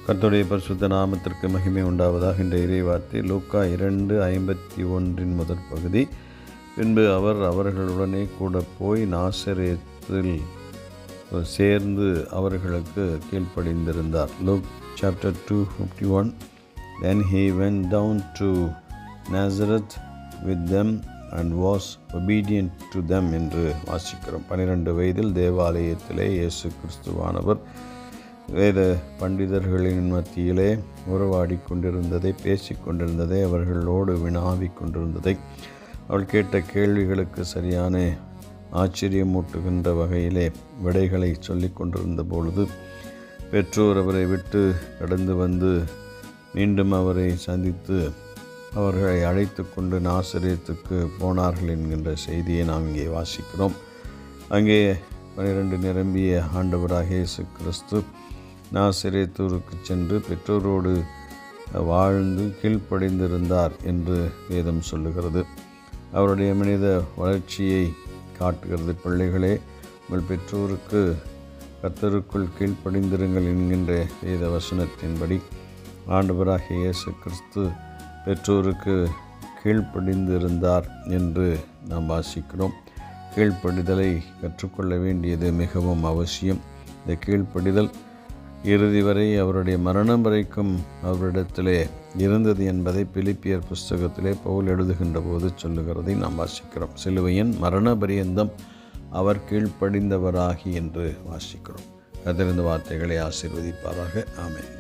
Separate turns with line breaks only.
கர்த்தருடைய பரிசுத்த நாமத்திற்கு மகிமை உண்டாவதாக. இந்த இறைவார்த்தை லூக்கா 2:51 முதற் பகுதி. பின்பு அவர் அவர்களுடனே கூட போய் நாசரேத்தில் சேர்ந்து அவர்களுக்கு கீழ்ப்படிந்திருந்தார். Luke chapter 2:51. Then he went down to Nazareth with them and was obedient to them என்று வாசிக்கிறோம். 12 வயதில் தேவாலயத்திலே இயேசு கிறிஸ்துவானவர் வேத பண்டிதர்களின் மத்தியிலே உறவாடி கொண்டிருந்ததை, பேசிக்கொண்டிருந்ததை, அவர்களோடு வினாவி கொண்டிருந்ததை, அவள் கேட்ட கேள்விகளுக்கு சரியான ஆச்சரியமூட்டுகின்ற வகையிலே விடைகளை சொல்லி கொண்டிருந்த பொழுது பெற்றோர் அவரை விட்டு கடந்து வந்து மீண்டும் அவரை சந்தித்து அவர்களை அழைத்து கொண்டு நாசரேத்துக்கு போனார்கள் என்கின்ற செய்தியை நாம் இங்கே வாசிக்கிறோம். அங்கே 12 நிரம்பிய ஆண்டவராக இயேசு கிறிஸ்து நாசரேத்தூருக்கு சென்று பெற்றோரோடு வாழ்ந்து கீழ்ப்படிந்திருந்தார் என்று வேதம் சொல்லுகிறது. அவருடைய மனித வளர்ச்சியை காட்டுகிறது. பிள்ளைகளே, உங்கள் பெற்றோருக்கு கர்த்தருக்குள் கீழ்ப்படிந்திருங்கள் என்கின்ற வேத வசனத்தின்படி ஆண்டவராகிய இயேசு கிறிஸ்து பெற்றோருக்கு கீழ்ப்படிந்திருந்தார் என்று நாம் வாசிக்கிறோம். கீழ்ப்படிதலை கற்றுக்கொள்ள வேண்டியது மிகவும் அவசியம். இந்த கீழ்ப்படிதல் இறுதி வரை, அவருடைய மரணம் வரைக்கும் அவரிடத்திலே இருந்தது என்பதை பிலிப்பியர் புஸ்தகத்திலே பவுல் எழுதுகின்ற போது சொல்லுகிறதை நாம் வாசிக்கிறோம். சிலுவையின் மரண பரியந்தம் அவர் கீழ்ப்படிந்தவராகி என்று வாசிக்கிறோம். அதிலிருந்து வார்த்தைகளை ஆசீர்வதிப்பாராக. ஆமென்.